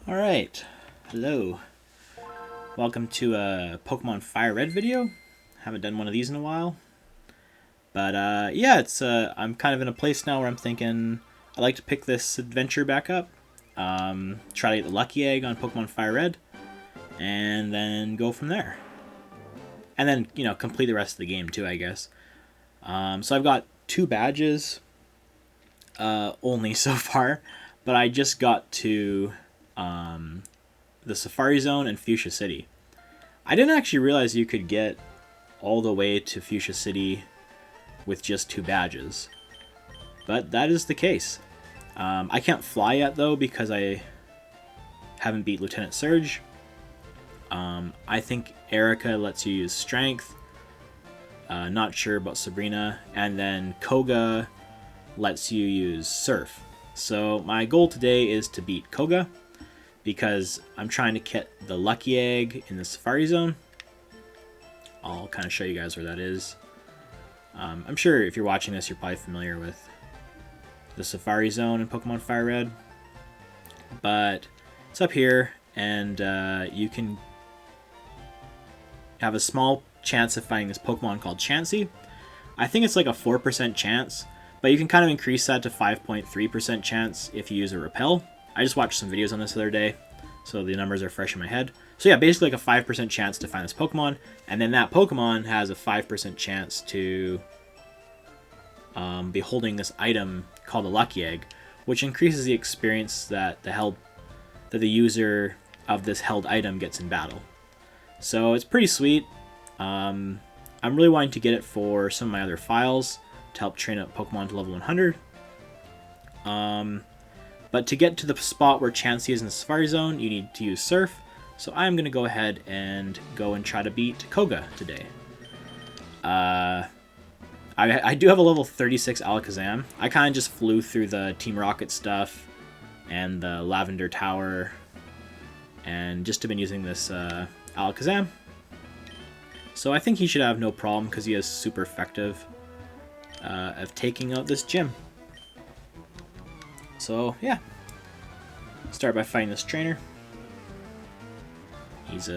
Alright, hello. Welcome to a Pokemon FireRed video. Haven't done one of these in a while. But yeah, I'm kind of in a place now where I'm thinking I'd like to pick this adventure back up. Try to get the Lucky Egg on Pokemon FireRed. And then go from there. And then, complete the rest of the game too, I guess. So I've got 2 badges only so far. But I just got to the Safari Zone and Fuchsia City. I didn't actually realize you could get all the way to Fuchsia City with just 2 badges. But that is the case. I can't fly yet though because I haven't beat Lieutenant Surge. I think Erica lets you use Strength. Not sure about Sabrina. And then Koga lets you use Surf. So my goal today is to beat Koga, because I'm trying to get the Lucky Egg in the Safari Zone. I'll kind of show you guys where that is. I'm sure if you're watching this, you're probably familiar with the Safari Zone in Pokemon FireRed. But it's up here, and you can have a small chance of finding this Pokemon called Chansey. I think it's like a 4% chance, but you can kind of increase that to 5.3% chance if you use a Repel. I just watched some videos on this the other day, so the numbers are fresh in my head. So yeah, basically like a 5% chance to find this Pokemon, and then that Pokemon has a 5% chance to be holding this item called a Lucky Egg, which increases the experience that the user of this held item gets in battle. So it's pretty sweet. I'm really wanting to get it for some of my other files to help train up Pokemon to level 100. But to get to the spot where Chansey is in the Safari Zone, you need to use Surf. So I'm going to go ahead and try to beat Koga today. I do have a level 36 Alakazam. I kind of just flew through the Team Rocket stuff and the Lavender Tower, and just have been using this Alakazam. So I think he should have no problem because he is super effective of taking out this gym. So yeah, start by fighting this trainer. He's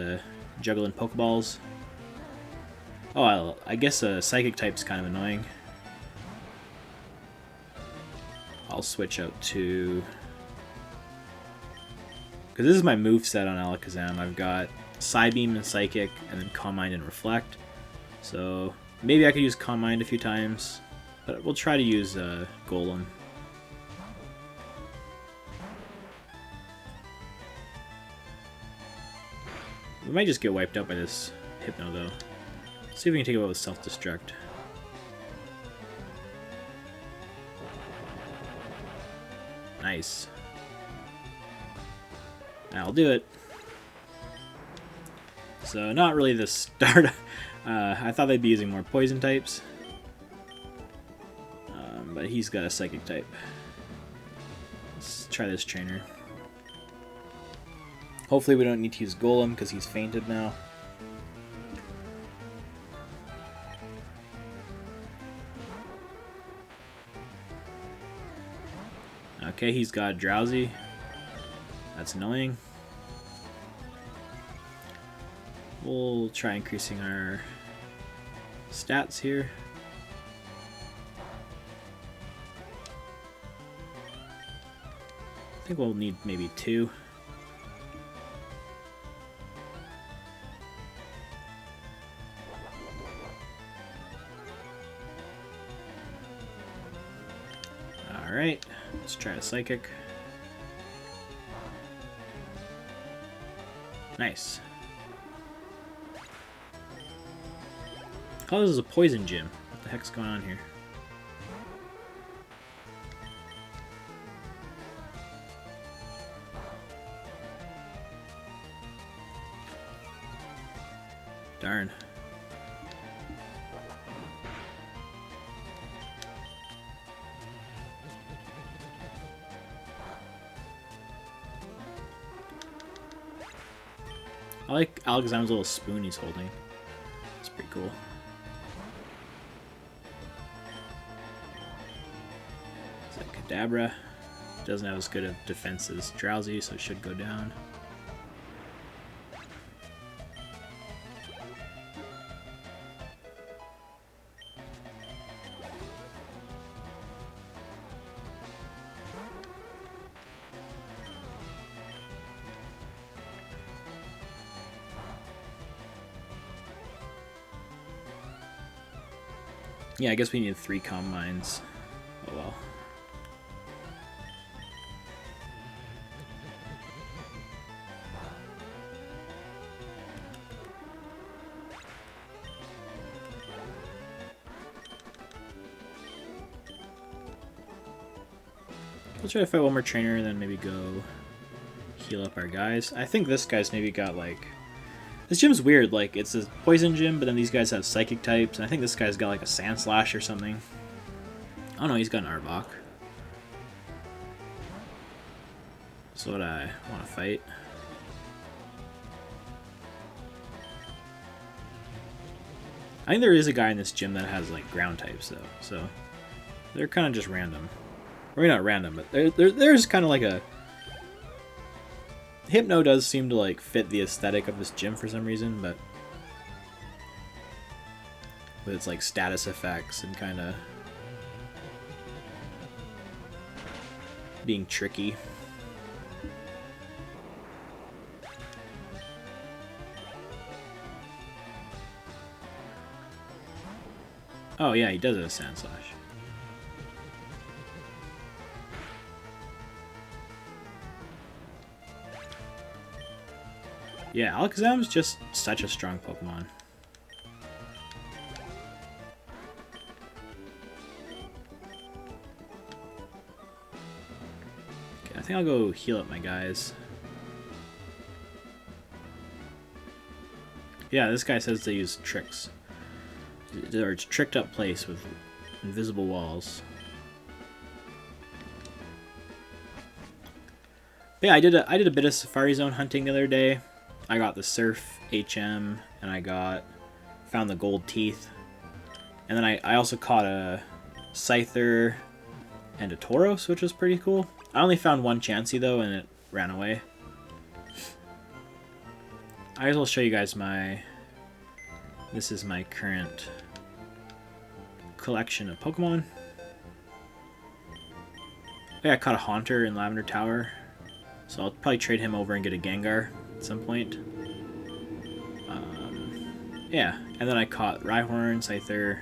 juggling Pokeballs. Oh, well, I guess a Psychic type's kind of annoying. I'll switch out to... because this is my moveset on Alakazam. I've got Psybeam and Psychic, and then Calm Mind and Reflect. So maybe I could use Calm Mind a few times, but we'll try to use Golem. We might just get wiped out by this Hypno, though. See if we can take it out with Self-Destruct. Nice. That'll do it. So, not really the start. I thought they'd be using more Poison types. But he's got a Psychic type. Let's try this trainer. Hopefully we don't need to use Golem because he's fainted now. Okay, he's got Drowsy. That's annoying. We'll try increasing our stats here. I think we'll need maybe 2. Alright, let's try a Psychic. Nice. Oh, this is a Poison Gym. What the heck's going on here? Darn. I like Alakazam's little spoon he's holding. It's pretty cool. Is that Kadabra? Doesn't have as good of defense as Drowsy, so it should go down. Yeah, I guess we need 3 Calm Minds. Oh well. Let's try to fight one more trainer and then maybe go heal up our guys. I think this guy's maybe got like... This gym's weird, like it's a poison gym, but then these guys have psychic types, and I think this guy's got like a Sand Slash or something. Oh no, he's got an Arbok. That's what I want to fight. I think there is a guy in this gym that has like ground types though, so they're kind of just random. Or not random, but there's kind of like a... Hypno does seem to like fit the aesthetic of this gym for some reason, but with its like status effects and kind of being tricky. Oh yeah, he does have a Sand Slash. Yeah, Alakazam's just such a strong Pokemon. Okay, I think I'll go heal up my guys. Yeah, this guy says they use tricks. Or it's tricked up place with invisible walls. But yeah, I did a bit of Safari Zone hunting the other day. I got the Surf HM, and I found the gold teeth. And then I also caught a Scyther and a Tauros, which was pretty cool. I only found one Chansey though, and it ran away. I guess I'll show you guys this is my current collection of Pokemon. Yeah, I caught a Haunter in Lavender Tower, so I'll probably trade him over and get a Gengar at some point. Yeah, and then I caught Rhyhorn, Scyther,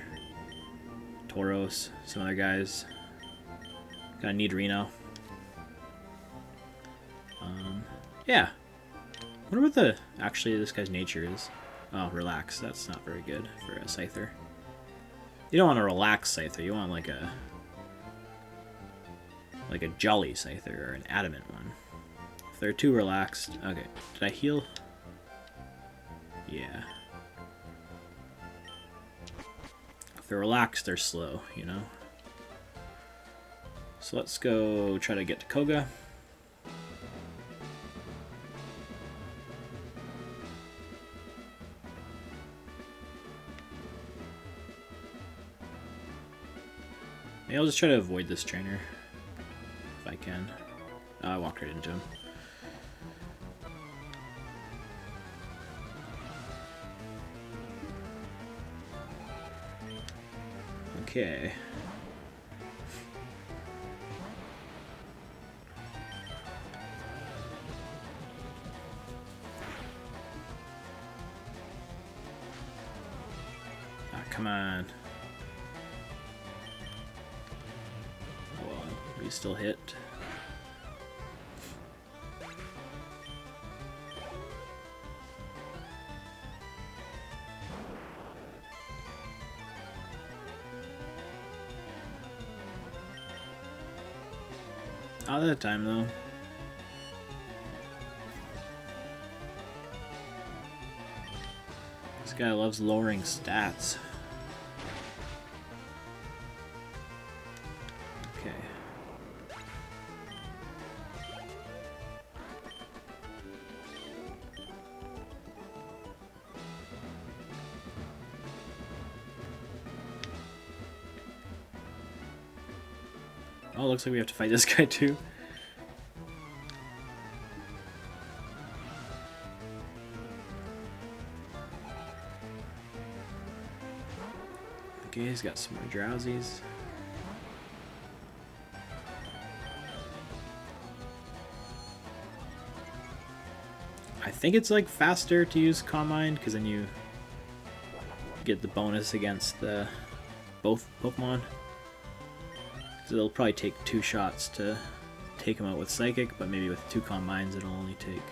Tauros, some other guys. Got a Nidorino. Yeah. I wonder what actually this guy's nature is. Oh, relax. That's not very good for a Scyther. You don't want a relaxed Scyther. You want like a jolly Scyther or an adamant one. If they're too relaxed... Okay, did I heal? Yeah. If they're relaxed, they're slow, you know? So let's go try to get to Koga. Maybe I'll just try to avoid this trainer if I can. Oh, I walked right into him. Okay. Ah, come on. Oh, well, we still hit. All that time though. This guy loves lowering stats. Okay. Oh, looks like we have to fight this guy too. Okay, he's got some more drowsies. I think it's like faster to use Calm Mind because then you get the bonus against both Pokemon. So it'll probably take 2 shots to take him out with Psychic, but maybe with 2 Calm Minds it'll only take...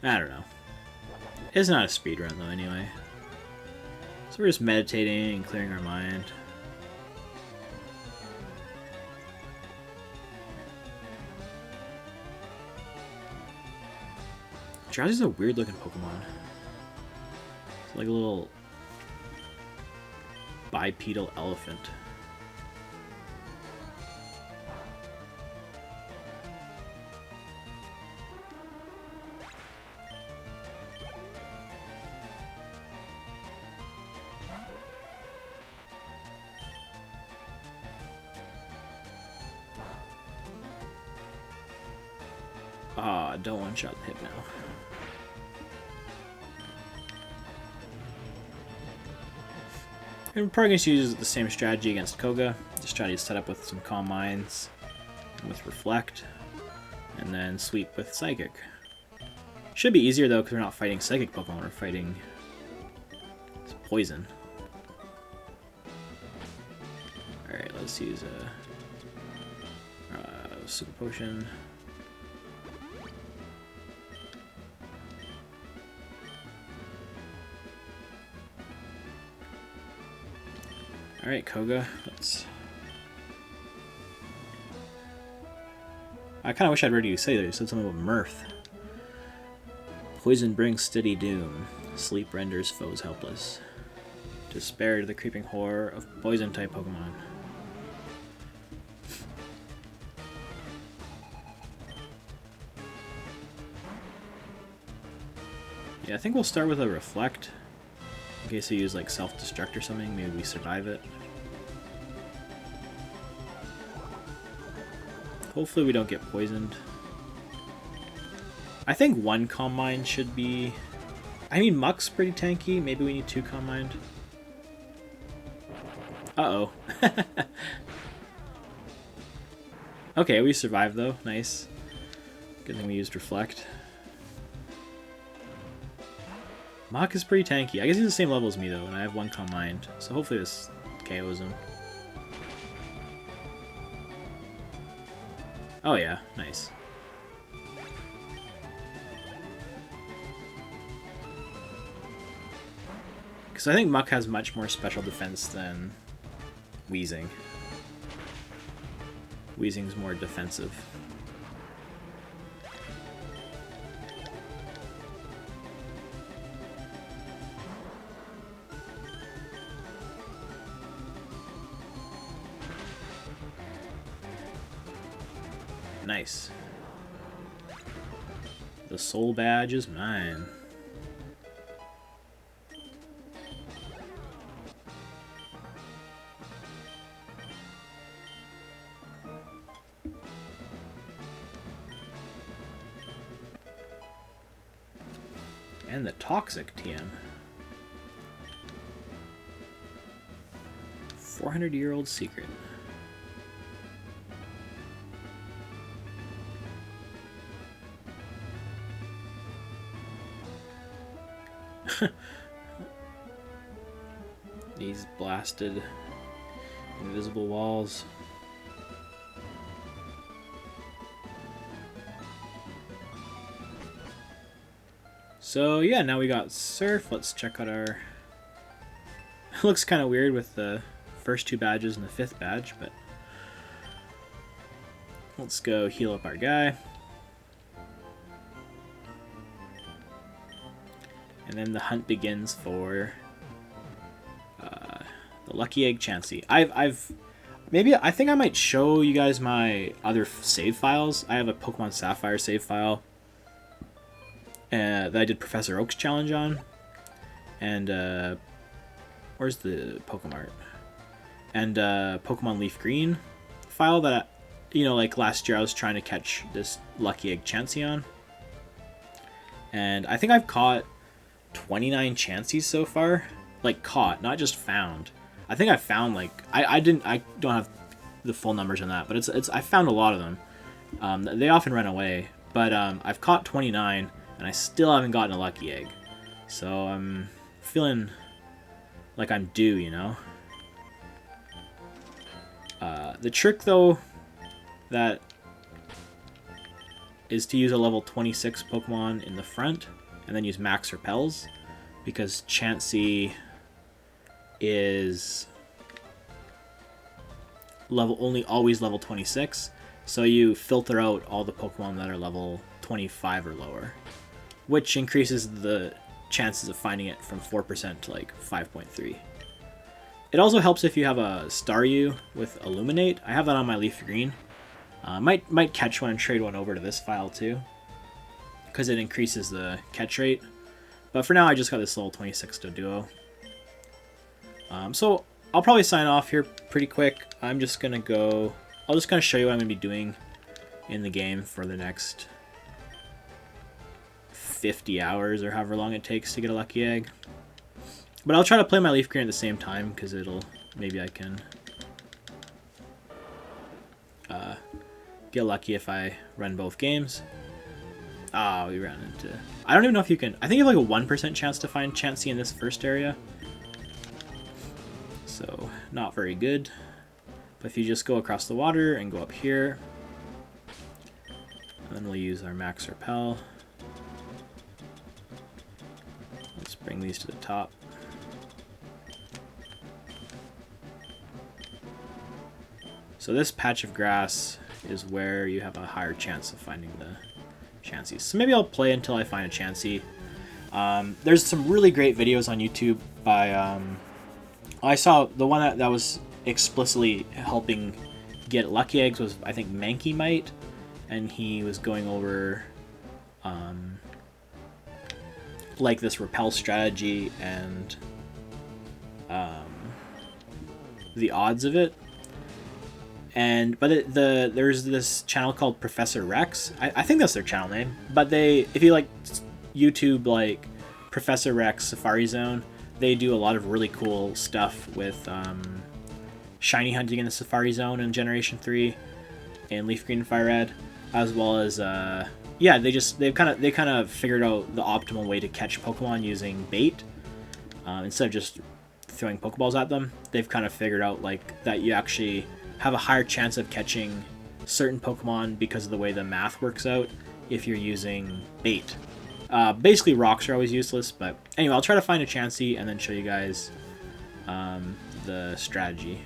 I don't know. It's not a speedrun though anyway. So we're just meditating and clearing our mind. Drowsy's a weird looking Pokemon. It's like a little bipedal elephant. Ah, don't one-shot the hit now. And we're probably going to use the same strategy against Koga. Just try to set up with some Calm Minds, and with Reflect, and then Sweep with Psychic. Should be easier though because we're not fighting Psychic Pokemon, we're fighting Poison. Alright, let's use a Super Potion. Alright, Koga, let's... I kind of wish I'd read you say that. You said something about mirth. Poison brings steady doom. Sleep renders foes helpless. Despair to the creeping horror of poison-type Pokemon. Yeah, I think we'll start with a Reflect. In case we use like self-destruct or something, maybe we survive it. Hopefully we don't get poisoned. I think 1 Calm Mind should be... I mean, Muck's pretty tanky. Maybe we need 2 Calm Mind. Uh-oh. Okay, we survived though. Nice. Good thing we used Reflect. Mach is pretty tanky. I guess he's the same level as me though, and I have 1 Calm Mind, so hopefully this KOs him. Oh yeah, nice. Because I think Muck has much more special defense than Weezing. Weezing's more defensive. Nice. The soul badge is mine. And the toxic TM. 400-year-old secret. These blasted invisible walls. So yeah, now we got Surf. Let's check out our... It looks kind of weird with the first 2 badges and the 5th badge, but let's go heal up our guy. And then the hunt begins for the Lucky Egg Chansey. I think I might show you guys my other save files. I have a Pokemon Sapphire save file that I did Professor Oak's challenge on. And where's the Pokemon? And Pokemon Leaf Green file that, you know, like last year I was trying to catch this Lucky Egg Chansey on. And I think I've caught 29 Chanseys so far. Like caught, not just found. I think I found like I don't have the full numbers on that, but I found a lot of them. They often run away, but I've caught 29 and I still haven't gotten a lucky egg. So I'm feeling like I'm due, you know. The trick though that is to use a level 26 Pokemon in the front and then use max repels, because Chansey is always level 26, so you filter out all the Pokemon that are level 25 or lower, which increases the chances of finding it from 4% to like 5.3. It also helps if you have a Staryu with Illuminate. I have that on my Leaf Green. Might catch one and trade one over to this file too, because it increases the catch rate. But for now, I just got this level 26 Doduo. So I'll probably sign off here pretty quick. I'm just gonna go. I'll just kind of show you what I'm gonna be doing in the game for the next 50 hours or however long it takes to get a lucky egg. But I'll try to play my Leaf Green at the same time, because maybe I can get lucky if I run both games. Ah, we ran into... I don't even know if you can... I think you have like a 1% chance to find Chansey in this first area. So, not very good. But if you just go across the water and go up here, and then we'll use our max repel. Let's bring these to the top. So this patch of grass is where you have a higher chance of finding the Chanseys. So maybe I'll play until I find a Chansey. There's some really great videos on YouTube by... I saw the one that was explicitly helping get lucky eggs was, I think, Mankey Might, and he was going over like this repel strategy and the odds of it. But there's this channel called Professor Rex. I think that's their channel name. But if you like YouTube like Professor Rex Safari Zone, they do a lot of really cool stuff with shiny hunting in the Safari Zone in Generation 3 and Leaf Green and FireRed, as well as yeah, they kind of figured out the optimal way to catch Pokemon using bait instead of just throwing Pokeballs at them. They've kind of figured out like that you actually have a higher chance of catching certain Pokemon because of the way the math works out if you're using bait. Basically, rocks are always useless, but anyway, I'll try to find a Chansey and then show you guys the strategy.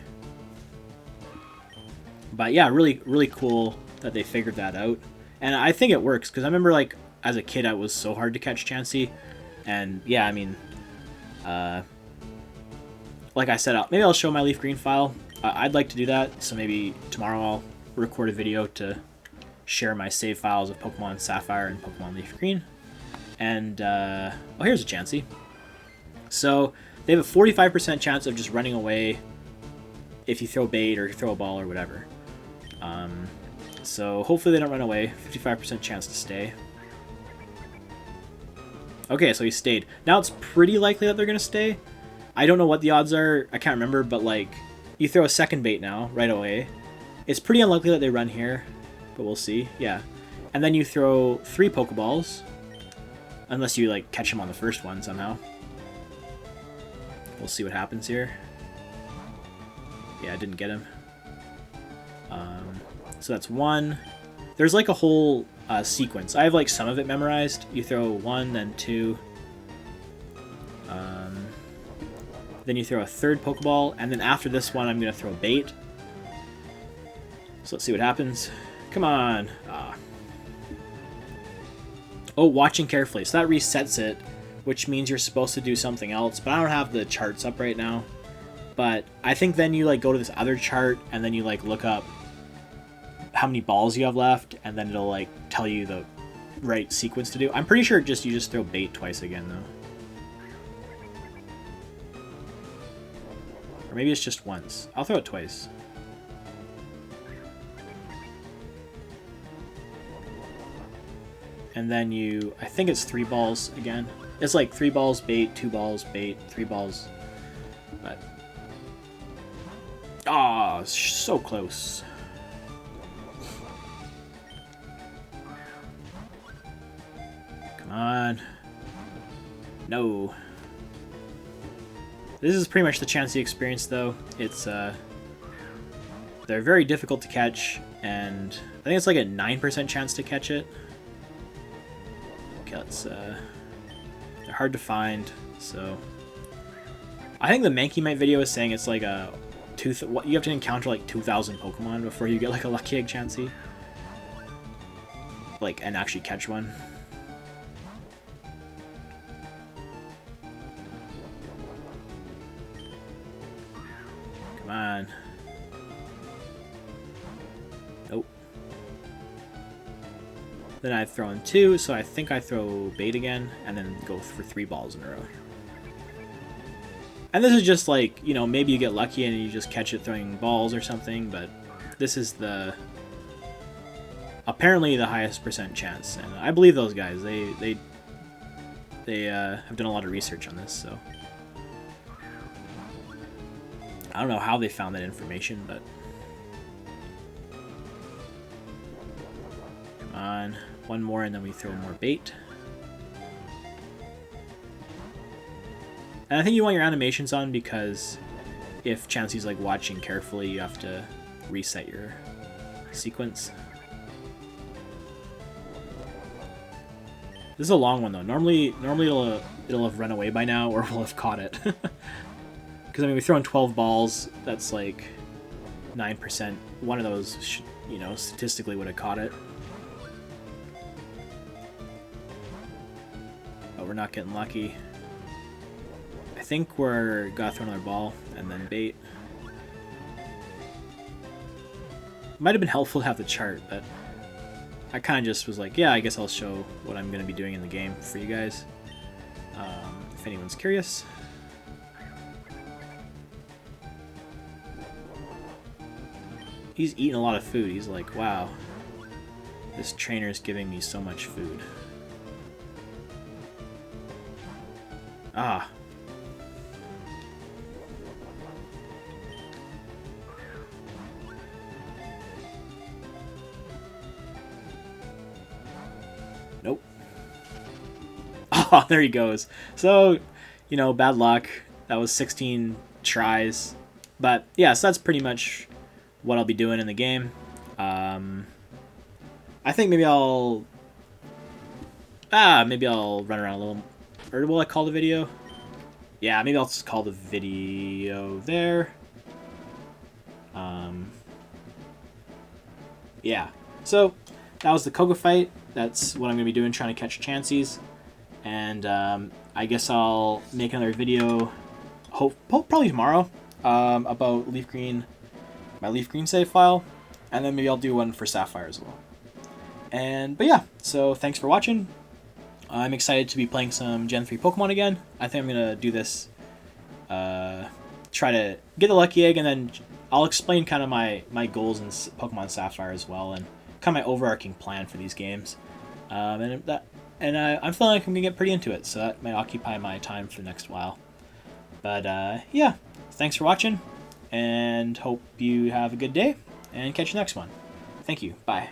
But yeah, really, really cool that they figured that out. And I think it works, because I remember, like, as a kid, it was so hard to catch Chansey. And yeah, I mean, like I said, maybe I'll show my Leaf Green file. I'd like to do that, so maybe tomorrow I'll record a video to share my save files of Pokemon Sapphire and Pokemon Leaf Green. And, oh, here's a Chansey. So, they have a 45% chance of just running away if you throw bait or throw a ball or whatever. So, hopefully they don't run away. 55% chance to stay. Okay, so he stayed. Now it's pretty likely that they're going to stay. I don't know what the odds are. I can't remember, but, like, you throw a second bait now, right away. It's pretty unlikely that they run here, but we'll see. Yeah. And then you throw 3 Pokeballs. Unless you, like, catch him on the first one somehow. We'll see what happens here. Yeah, I didn't get him. So that's 1. There's, like, a whole sequence. I have, like, some of it memorized. You throw 1, then 2. Then you throw a 3rd Pokeball. And then after this one, I'm going to throw a bait. So let's see what happens. Come on. Oh, watching carefully. So that resets it, which means you're supposed to do something else. But I don't have the charts up right now. But I think then you like go to this other chart and then you like look up how many balls you have left, and then it'll like tell you the right sequence to do. I'm pretty sure you just throw bait twice again though. Or maybe it's just once. I'll throw it twice. And then I think it's 3 balls again. It's like 3 balls, bait, 2 balls, bait, 3 balls. But Oh, it's so close. Come on. No. This is pretty much the chansey experience, though. It's, they're very difficult to catch, and I think it's like a 9% chance to catch it. Okay, let's, they're hard to find, so... I think the Mankey video is saying it's like a... you have to encounter like 2,000 Pokemon before you get like a Lucky Egg Chansey. Like, and actually catch one. Come on. Nope. Then I throw in 2, so I think I throw bait again, and then go for 3 balls in a row. And this is just like, you know, maybe you get lucky and you just catch it throwing balls or something, but this is the... apparently the highest percent chance. And I believe those guys. They have done a lot of research on this, so... I don't know how they found that information, but... Come on. One more and then we throw more bait. And I think you want your animations on because if Chansey's like watching carefully, you have to reset your sequence. This is a long one though. Normally it'll have run away by now, or we'll have caught it. Because I mean, we throw in 12 balls. That's like 9%. One of those, you know, statistically would have caught it. But we're not getting lucky. I think we're gotta throw another ball and then bait. Might have been helpful to have the chart, but I kind of just was like, yeah, I guess I'll show what I'm gonna be doing in the game for you guys, if anyone's curious. He's eating a lot of food. He's like, wow, this trainer is giving me so much food. Ah. Nope. Oh, there he goes. So, you know, bad luck. That was 16 tries. But, yeah, so that's pretty much what I'll be doing in the game. I think maybe I'll run around a little. Or will I call the video? Yeah, maybe I'll just call the video there. Yeah. So, that was the Koga fight. That's what I'm going to be doing, trying to catch Chanseys. And I guess I'll make another video, probably tomorrow, about my Leaf Green save file. And then maybe I'll do one for Sapphire as well. But yeah, so thanks for watching. I'm excited to be playing some Gen 3 Pokemon again. I think I'm going to do this, try to get the Lucky Egg, and then I'll explain kind of my goals in Pokemon Sapphire as well, and kind of my overarching plan for these games. I'm feeling like I'm going to get pretty into it, so that might occupy my time for the next while. But yeah, thanks for watching, and hope you have a good day, and catch you next one. Thank you. Bye.